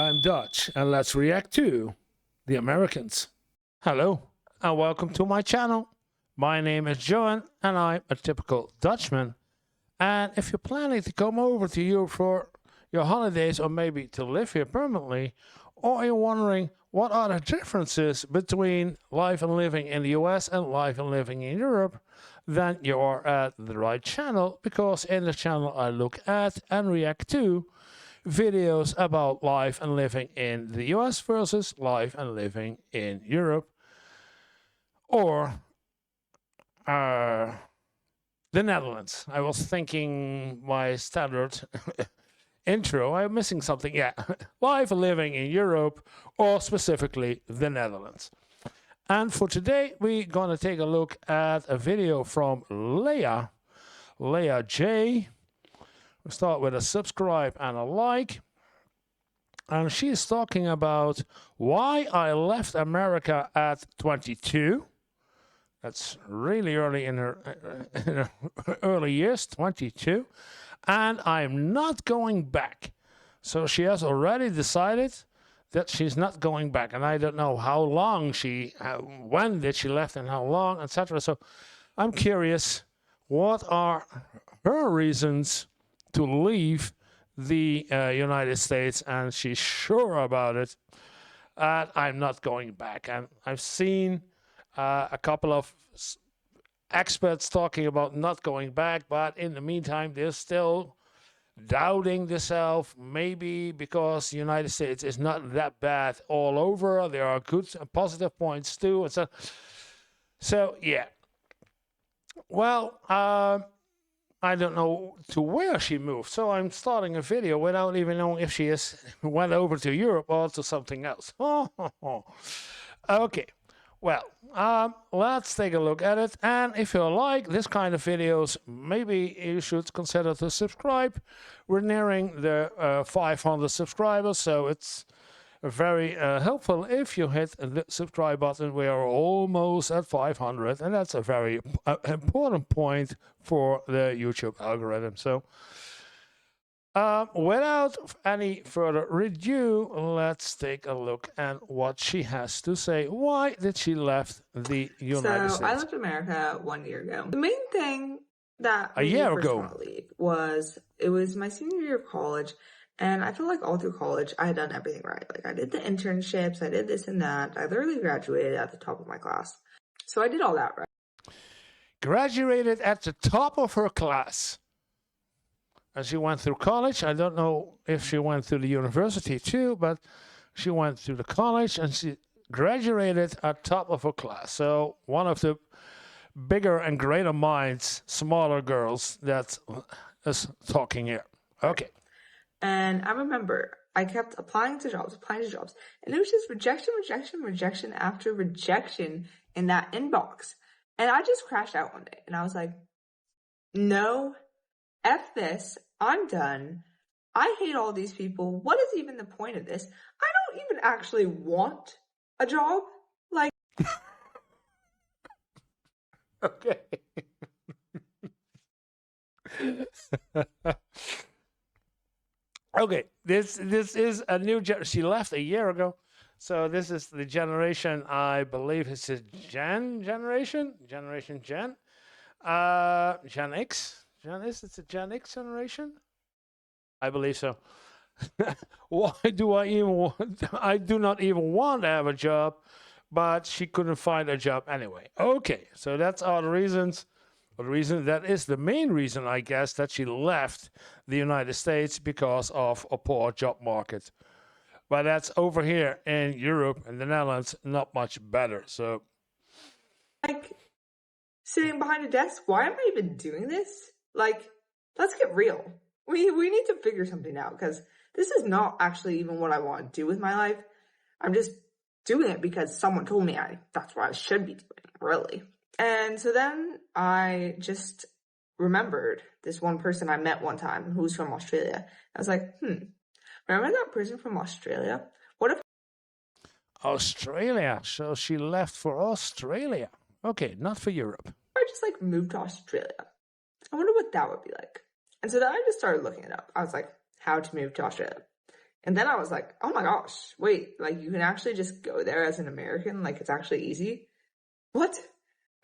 I'm Dutch, and let's react to the Americans. Hello, and welcome to my channel. My name is Johan, and I'm a typical Dutchman. And if you're planning to come over to Europe for your holidays, or maybe to live here permanently, or you're wondering what are the differences between life and living in the US and life and living in Europe, then you are at the right channel, because in the channel I look at and react to videos about life and living in the US versus life and living in Europe, or the Netherlands. I was thinking my standard intro, I'm missing something. Yeah, life and living in Europe, or specifically the Netherlands. And for today, we're going to take a look at a video from Leah J. We'll start with a subscribe and a like. And she's talking about why I left America at 22. That's really early in her early years, 22. And I'm not going back. So she has already decided that she's not going back. And I don't know how long when did she left and how long, etc. So I'm curious, what are her reasons to leave the United States? And she's sure about it. I'm not going back. And I've seen a couple of experts talking about not going back, but in the meantime, they're still doubting themselves, maybe because the United States is not that bad all over. There are good and positive points too. And so yeah. Well, I don't know to where she moved, so I'm starting a video without even knowing if she went over to Europe or to something else. Okay, well, let's take a look at it. And if you like this kind of videos, maybe you should consider to subscribe. We're nearing the 500 subscribers, so it's very helpful if you hit the subscribe button. We are almost at 500, and that's a very important point for the YouTube algorithm. So without any further ado, let's take a look at what she has to say. Why did she left the United States? I left America 1 year ago. The main thing that a year ago want to leave was it was my senior year of college. And I feel like all through college, I had done everything right. Like, I did the internships, I did this and that. I literally graduated at the top of my class. So I did all that right. Graduated at the top of her class. And she went through college. I don't know if she went through the university too, but she went through the college and she graduated at top of her class. So one of the bigger and greater minds, smaller girls, that is talking here. Okay. And I remember I kept applying to jobs, and it was just rejection after rejection in that inbox. And I just crashed out one day, and I was like, no, F this, I'm done. I hate all these people. What is even the point of this? I don't even actually want a job. Like, okay. Okay, this is a new generation. She left a year ago, so this is the generation, I believe it's a generation Gen X. It's a Gen X generation, I believe so. Why do I even want? I do not even want to have a job, but she couldn't find a job anyway. Okay, so that's all the reasons. That is the main reason, I guess, that she left the United States, because of a poor job market. But that's over here in Europe and the Netherlands, not much better. So, like, sitting behind a desk, why am I even doing this? Like, let's get real. We need to figure something out, because this is not actually even what I want to do with my life. I'm just doing it because someone told me that's what I should be doing, really. And so then I just remembered this one person I met one time who's from Australia. I was like, remember that person from Australia? What if Australia? So she left for Australia. Okay, not for Europe. I just like moved to Australia? I wonder what that would be like. And so then I just started looking it up. I was like, how to move to Australia. And then I was like, oh my gosh, wait, like you can actually just go there as an American, like it's actually easy. What?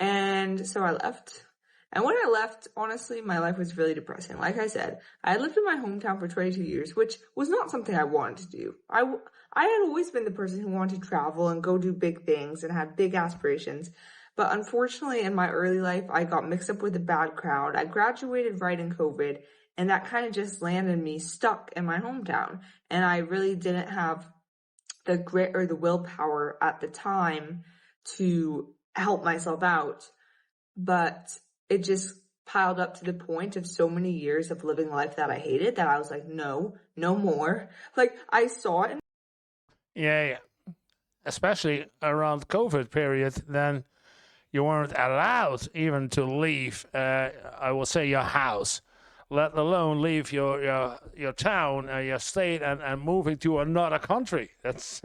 And so I left. And when I left, honestly, my life was really depressing. Like I said, I had lived in my hometown for 22 years, which was not something I wanted to do. I had always been the person who wanted to travel and go do big things and had big aspirations. But unfortunately, in my early life, I got mixed up with a bad crowd. I graduated right in COVID, and that kind of just landed me stuck in my hometown. And I really didn't have the grit or the willpower at the time to help myself out. But it just piled up to the point of so many years of living life that I hated that I was like, no, no more. Like I saw it. Yeah. Especially around COVID period, then you weren't allowed even to leave, I will say, your house, let alone leave your town, your state, and moving to another country. That's,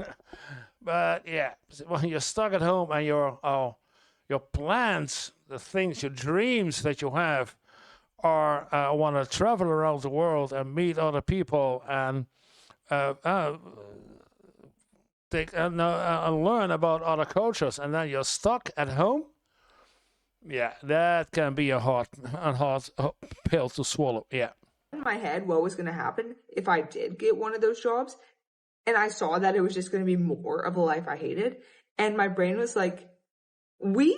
but yeah, when you're stuck at home and your plans, the things, your dreams that you have are want to travel around the world and meet other people and learn about other cultures, and then you're stuck at home. Yeah, that can be a hard pill to swallow. Yeah. In my head, what was going to happen if I did get one of those jobs, and I saw that it was just going to be more of a life I hated, and my brain was like, we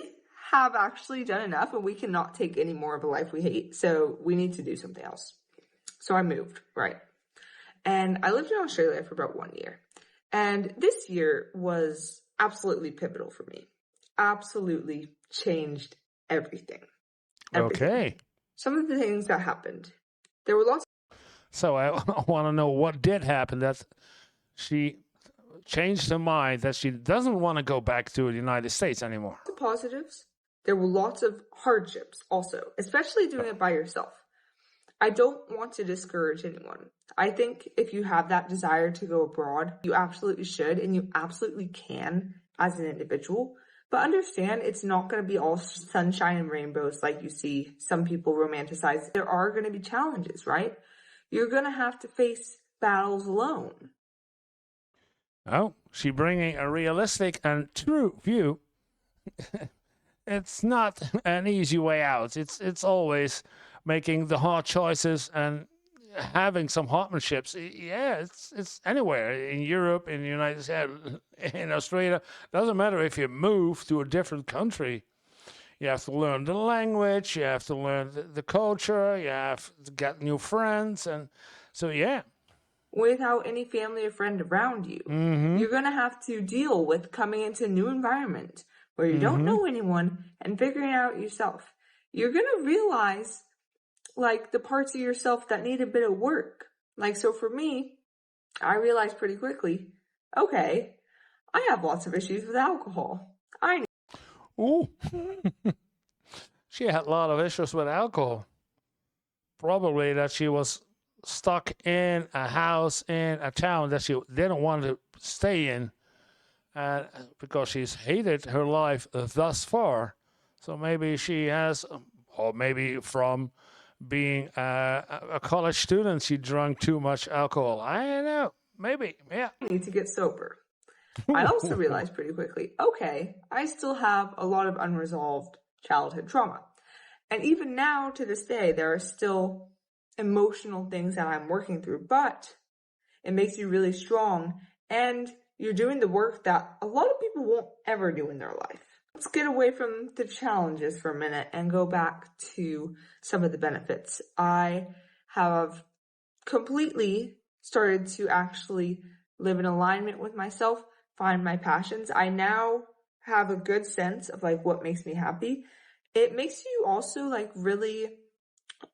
have actually done enough and we cannot take any more of a life we hate, so we need to do something else. So I moved, right? And I lived in Australia for about 1 year. And this year was absolutely pivotal for me. Absolutely changed everything. Okay. Some of the things that happened. There were lots. So I want to know what did happen that she changed her mind, that she doesn't want to go back to the United States anymore. Of positives. There were lots of hardships also, especially doing it by yourself. I don't want to discourage anyone. I think if you have that desire to go abroad, you absolutely should, and you absolutely can as an individual. But understand, it's not going to be all sunshine and rainbows like you see some people romanticize. There are going to be challenges, right? You're going to have to face battles alone. Oh, she bringing a realistic and true view. It's not an easy way out. It's always making the hard choices and having some hardships. Yeah, it's anywhere in Europe, in the United States, in Australia. Doesn't matter if you move to a different country. You have to learn the language. You have to learn the culture. You have to get new friends, and so yeah. Without any family or friend around you, you're going to have to deal with coming into a new environment where you don't know anyone and figuring out yourself. You're going to realize like the parts of yourself that need a bit of work. Like, so for me, I realized pretty quickly, okay, I have lots of issues with alcohol. Ooh. She had a lot of issues with alcohol. Probably that she was stuck in a house in a town that she didn't want to stay in, because she's hated her life thus far. So maybe she has, or maybe from being a college student, she drank too much alcohol. I don't know. Maybe, yeah. I need to get sober. I also realized pretty quickly, okay, I still have a lot of unresolved childhood trauma. And even now, to this day, there are still emotional things that I'm working through, but it makes you really strong, and you're doing the work that a lot of people won't ever do in their life. Let's get away from the challenges for a minute and go back to some of the benefits. I have completely started to actually live in alignment with myself, find my passions. I now have a good sense of like what makes me happy. It makes you also like really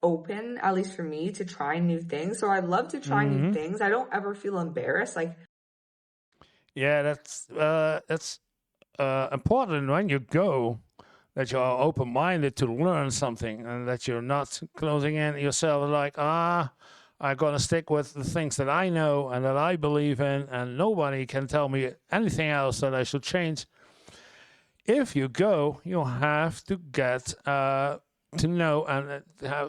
open, at least for me, to trying new things. So I love to try new things. I don't ever feel embarrassed. Like, yeah, that's important when you go, that you're open-minded to learn something, and that you're not closing in yourself like, I'm going to stick with the things that I know and that I believe in, and nobody can tell me anything else that I should change. If you go, you have to get to know and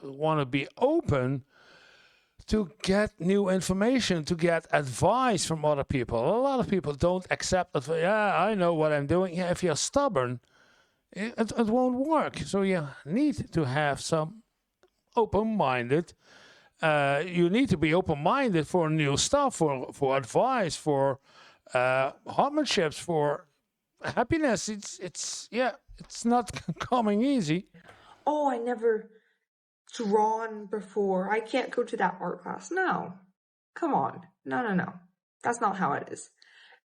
want to be open to get new information, to get advice from other people. A lot of people don't accept that. Yeah, I know what I'm doing. Yeah, if you're stubborn, it won't work. So you need to have some open-minded. You need to be open-minded for new stuff, for advice, for partnerships, for happiness. It's not coming easy. Oh, I never drawn before. I can't go to that art class. No, come on. No. That's not how it is.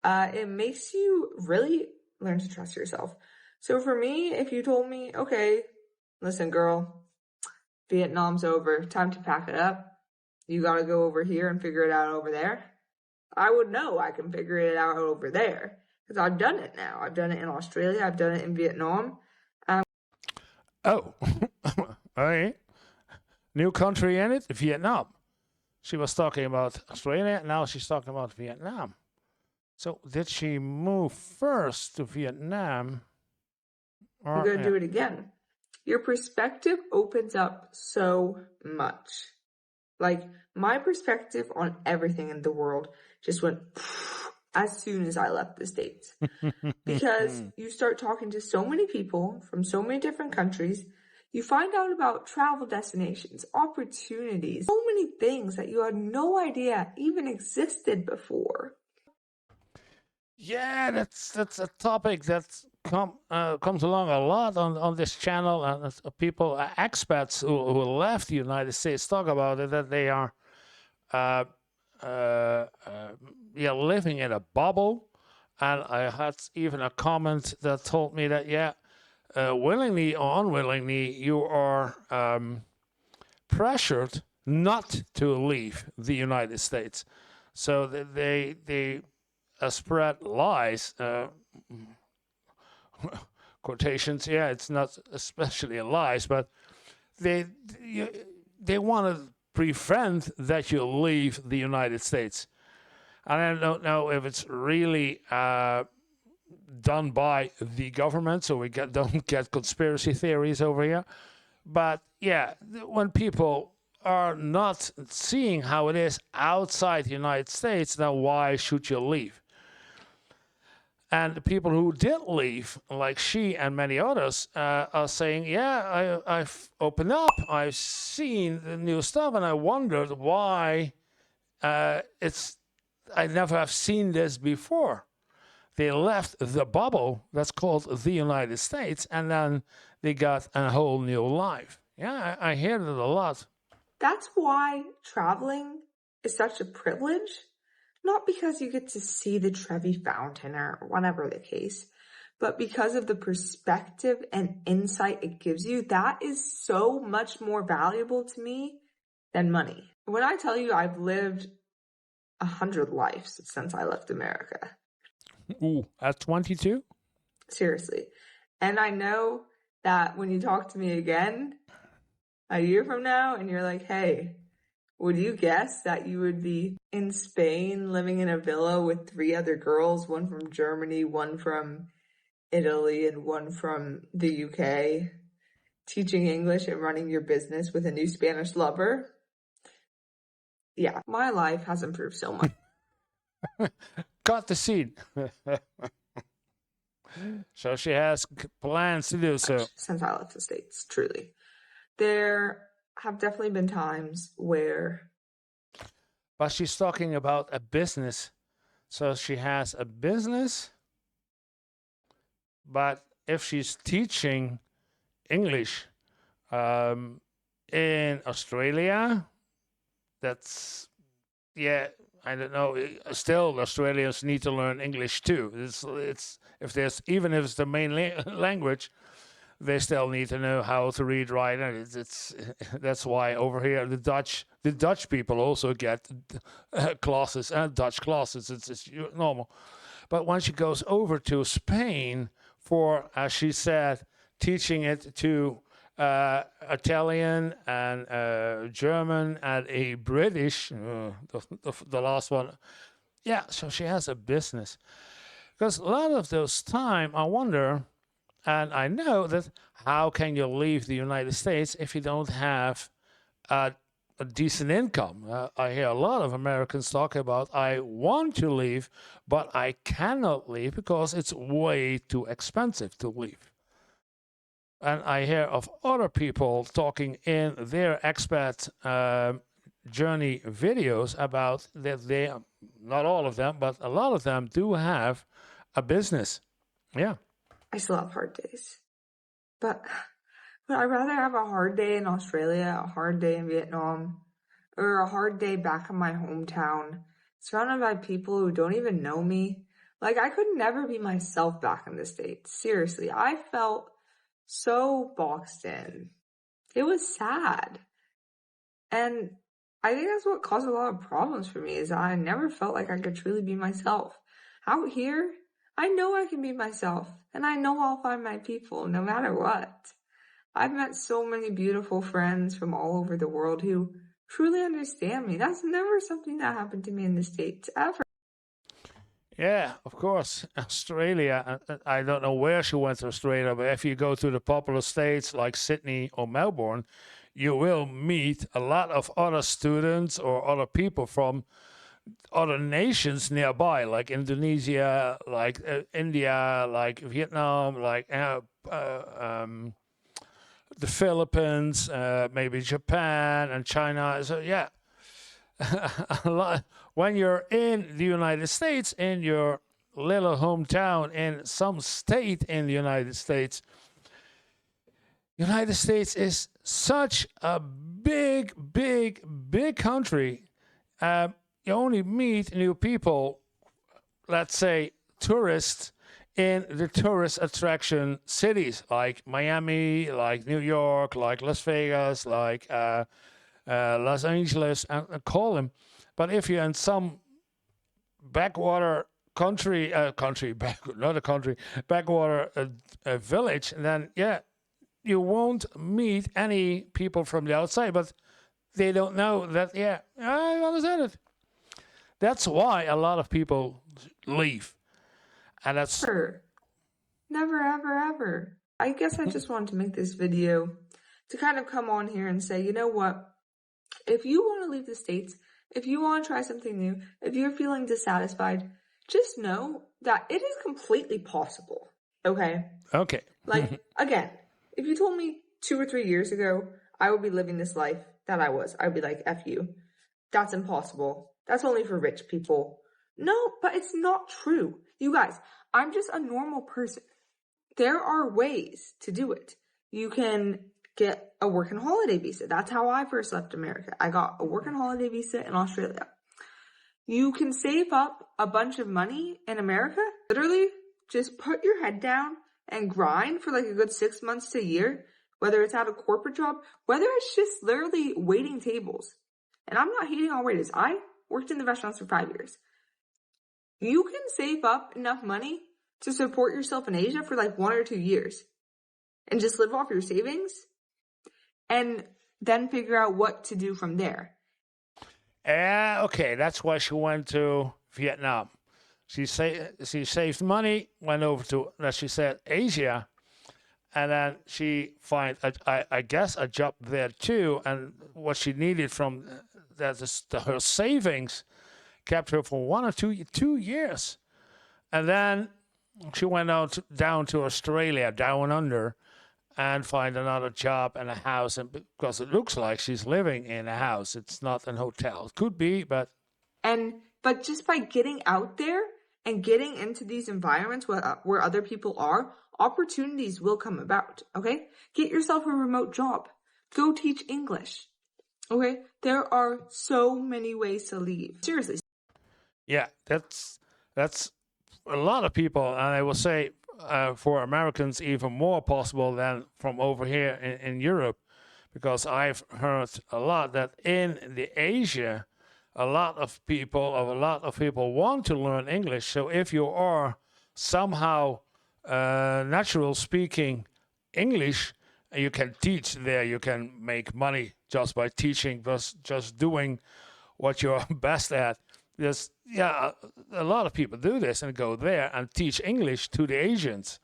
It makes you really learn to trust yourself. So for me, if you told me, okay, listen, girl, Vietnam's over, time to pack it up. You got to go over here and figure it out over there. I would know I can figure it out over there because I've done it now. I've done it in Australia. I've done it in Vietnam. Oh, all right. New country in it, Vietnam. She was talking about Australia. Now she's talking about Vietnam. So did she move first to Vietnam? I'm going to do it again. Your perspective opens up so much. Like, my perspective on everything in the world just went as soon as I left the States. Because you start talking to so many people from so many different countries. You find out about travel destinations, opportunities, so many things that you had no idea even existed before. Yeah, that's a topic that comes along a lot on this channel, and people, expats who left the United States talk about it, that they are living in a bubble. And I had even a comment that told me that willingly or unwillingly, you are pressured not to leave the United States. So they spread lies, quotations. Yeah, it's not especially lies, but they want to prevent that you leave the United States. And I don't know if it's really done by the government, so we don't get conspiracy theories over here. But yeah, when people are not seeing how it is outside the United States, then why should you leave? And the people who did leave, like she and many others, are saying, yeah, I've opened up, I've seen the new stuff, and I wondered why I never have seen this before. They left the bubble that's called the United States, and then they got a whole new life. Yeah, I hear it a lot. That's why traveling is such a privilege. Not because you get to see the Trevi Fountain or whatever the case, but because of the perspective and insight it gives you. That is so much more valuable to me than money. When I tell you I've lived 100 lives since I left America. Ooh, at 22? Seriously. And I know that when you talk to me again a year from now and you're like, hey, would you guess that you would be in Spain living in a villa with 3 other girls, one from Germany, one from Italy, and one from the UK, teaching English and running your business with a new Spanish lover? Yeah, my life has improved so much. Got the seed. So she has plans to do so. Since I left the States, truly. There have definitely been times where... But she's talking about a business. So she has a business, but if she's teaching English in Australia, that's, yeah, I don't know. Still, Australians need to learn English too. It's if it's the main language, they still need to know how to read, write, and that's why over here the Dutch people also get classes and Dutch classes. It's normal. But when she goes over to Spain for, as she said, teaching it to Italian and German and a British, the last one. Yeah, so she has a business. Because a lot of those time, I wonder, and I know that how can you leave the United States if you don't have a a decent income. I hear a lot of Americans talk about, I want to leave, but I cannot leave because it's way too expensive to leave. And I hear of other people talking in their expat journey videos about that they, not all of them, but a lot of them do have a business. Yeah. I still have hard days. But would I rather have a hard day in Australia, a hard day in Vietnam, or a hard day back in my hometown, surrounded by people who don't even know me? Like, I could never be myself back in the States. Seriously, I felt so boxed in. It was sad. And I think that's what caused a lot of problems for me, is I never felt like I could truly be myself. Out here, I know I can be myself, and I know I'll find my people no matter what. I've met so many beautiful friends from all over the world who truly understand me. That's never something that happened to me in the States, ever. Yeah, of course. Australia, I don't know where she went to Australia, but if you go to the popular states like Sydney or Melbourne, you will meet a lot of other students or other people from other nations nearby, like Indonesia, like India, like Vietnam, like the Philippines, maybe Japan and China. So yeah, a lot. When you're in the United States, in your little hometown, in some state in the United States is such a big, big, big country. You only meet new people, let's say tourists, in the tourist attraction cities like Miami, like New York, like Las Vegas, like Los Angeles, and call them. But if you're in some backwater backwater village, then yeah, you won't meet any people from the outside, but they don't know that. Yeah, I understand it. That's why a lot of people leave, and that's Never, ever, ever. I guess I just wanted to make this video to kind of come on here and say, you know what? If you want to leave the States, if you want to try something new, if you're feeling dissatisfied, just know that it is completely possible. Okay? Okay. Like, again, if you told me 2 or 3 years ago I would be living this life that I was, I'd be like, F you. That's impossible. That's only for rich people. No, but it's not true. You guys, I'm just a normal person. There are ways to do it. You can get a work and holiday visa. That's how I first left America. I got a work and holiday visa in Australia. You can save up a bunch of money in America. Literally, just put your head down and grind for like a good 6 months to a year, whether it's at a corporate job, whether it's just literally waiting tables. And I'm not hating on waiters. I worked in the restaurants for 5 years. You can save up enough money to support yourself in Asia for like 1 or 2 years and just live off your savings and then figure out what to do from there. Okay, that's why she went to Vietnam. She saved money, went over to, as she said, Asia, and then she find I guess a job there too. And what she needed from that is her savings kept her for 1 or 2 years, and then she went down to Australia, down under, and find another job and a house. And because it looks like she's living in a house, it's not a hotel. It could be, but just by getting out there and getting into these environments where other people are, opportunities will come about. Okay, get yourself a remote job. Go teach English. Okay, there are so many ways to leave. Seriously. Yeah, that's a lot of people, and I will say for Americans even more possible than from over here in Europe, because I've heard a lot that in the Asia, a lot of people want to learn English. So if you are somehow natural speaking English, you can teach there. You can make money just by teaching, just doing what you're best at. There's, yeah, a lot of people do this and go there and teach English to the Asians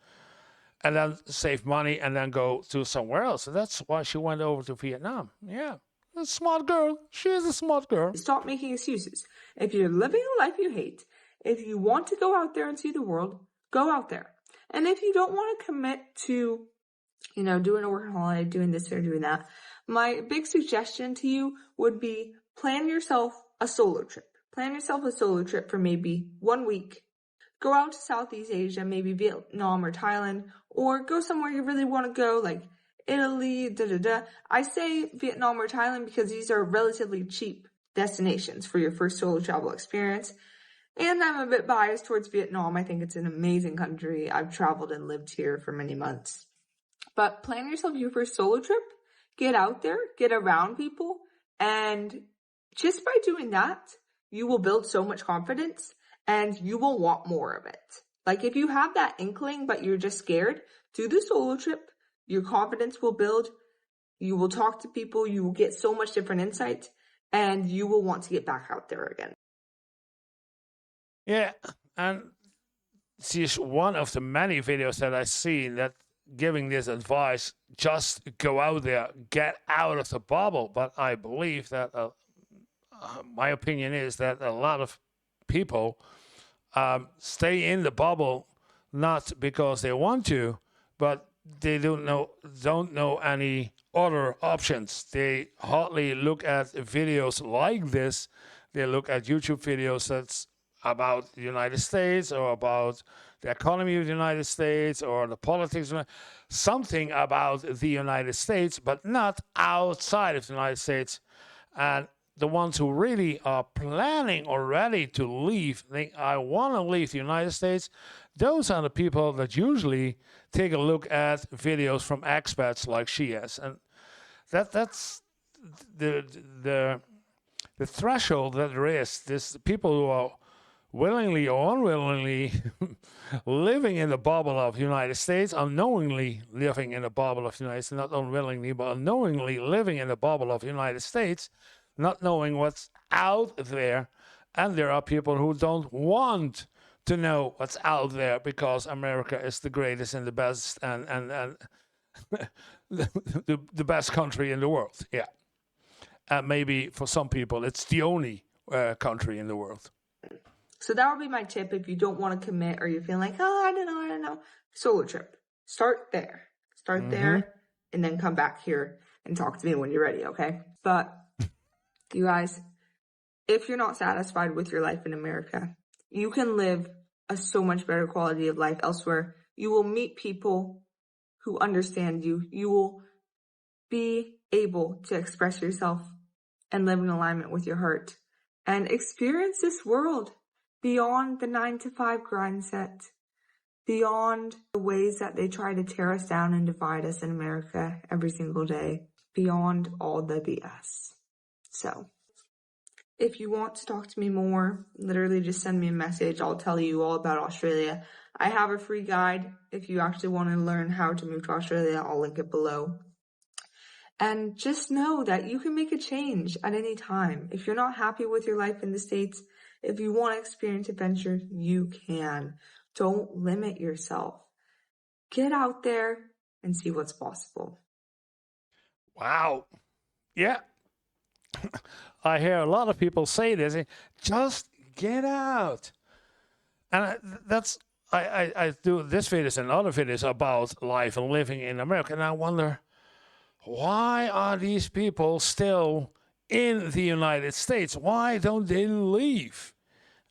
and then save money and then go to somewhere else. So that's why she went over to Vietnam. Yeah, A smart girl. She is a smart girl. Stop making excuses. If you're living a life you hate, if you want to go out there and see the world, go out there. And if you don't want to commit to, doing a working holiday, doing this or doing that, my big suggestion to you would be plan yourself a solo trip. Plan yourself a solo trip for maybe 1 week. Go out to Southeast Asia, maybe Vietnam or Thailand, or go somewhere you really want to go, like Italy, I say Vietnam or Thailand because these are relatively cheap destinations for your first solo travel experience. And I'm a bit biased towards Vietnam. I think it's an amazing country. I've traveled and lived here for many months. But plan yourself your first solo trip. Get out there, get around people, and just by doing that, you will build so much confidence and you will want more of it. Like if you have that inkling, but you're just scared, do the solo trip. Your confidence will build. You will talk to people. You will get so much different insight and you will want to get back out there again. Yeah, and it's one of the many videos that I've seen that giving this advice, just go out there, get out of the bubble. But I believe that my opinion is that a lot of people stay in the bubble not because they want to, but they don't know any other options. They hardly look at videos like this. They look at YouTube videos that's about the United States or about the economy of the United States or the politics, something about the United States, but not outside of the United States. And the ones who really are planning already to leave, I want to leave the United States, those are the people that usually take a look at videos from expats like she has. And that's the threshold that there is. This people who are willingly or unwillingly living in the bubble of the United States, unknowingly living in the bubble of the United States, not unwillingly, but unknowingly living in the bubble of the United States, not knowing what's out there. And there are people who don't want to know what's out there because America is the greatest and the best and the best country in the world. Yeah. And maybe for some people, it's the only country in the world. So that would be my tip if you don't want to commit or you're feeling like, I don't know. Solo trip. Start there. Start there and then come back here and talk to me when you're ready, okay? But you guys, if you're not satisfied with your life in America, you can live a so much better quality of life elsewhere. You will meet people who understand you. You will be able to express yourself and live in alignment with your heart and experience this world beyond the 9-to-5 grind set, beyond the ways that they try to tear us down and divide us in America every single day, beyond all the BS. So if you want to talk to me more, literally just send me a message. I'll tell you all about Australia. I have a free guide. If you actually want to learn how to move to Australia, I'll link it below. And just know that you can make a change at any time. If you're not happy with your life in the States, if you want to experience adventure, you can. Don't limit yourself. Get out there and see what's possible. Wow. Yeah. I hear a lot of people say this. Just get out. And I do this videos and other videos about life and living in America. And I wonder, why are these people still in the United States? Why don't they leave?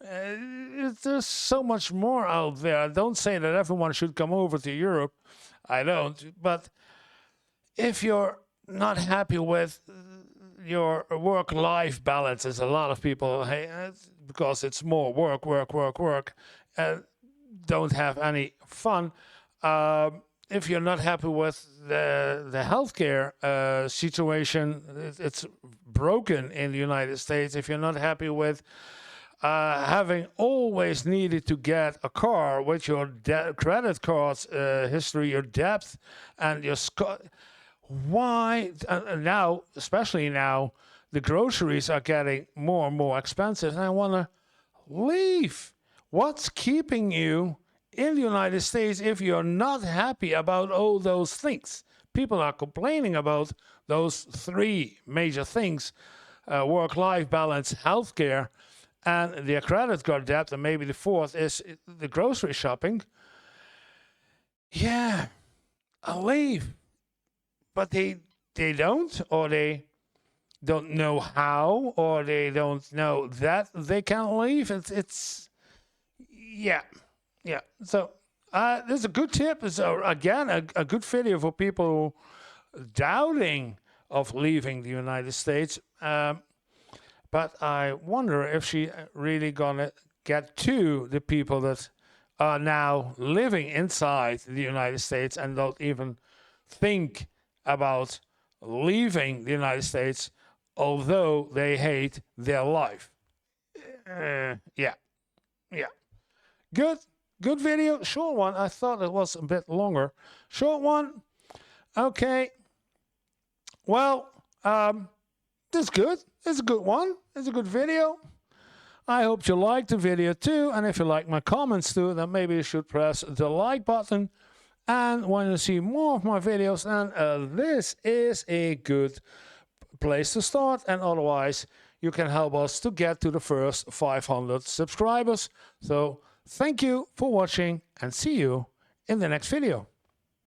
There's so much more out there. I don't say that everyone should come over to Europe. I don't. But if you're not happy with your work-life balance, as a lot of people, because it's more work, don't have any fun. If you're not happy with the healthcare situation, it's broken in the United States. If you're not happy with having always needed to get a car with your credit cards history, your debt, and your why now, especially now, the groceries are getting more and more expensive, and I want to leave. What's keeping you in the United States if you're not happy about all those things? people are complaining about those three major things: work-life balance, healthcare, and their credit card debt, and maybe the fourth is the grocery shopping. Yeah, I'll leave, but they don't, or they don't know how, or they don't know that they can leave. It's yeah. So this is a good tip. It's again a good video for people who doubting of leaving the United States. But I wonder if she really gonna get to the people that are now living inside the United States and don't even think about leaving the United States, although they hate their life. Yeah. Good video. Short one. I thought it was a bit longer. Short one. Okay. Well, this is good. It's a good one. It's a good video. I hope you liked the video too. And if you like my comments too, then maybe you should press the like button. And when you see more of my videos, then this is a good place to start. And otherwise, you can help us to get to the first 500 subscribers. So thank you for watching and see you in the next video.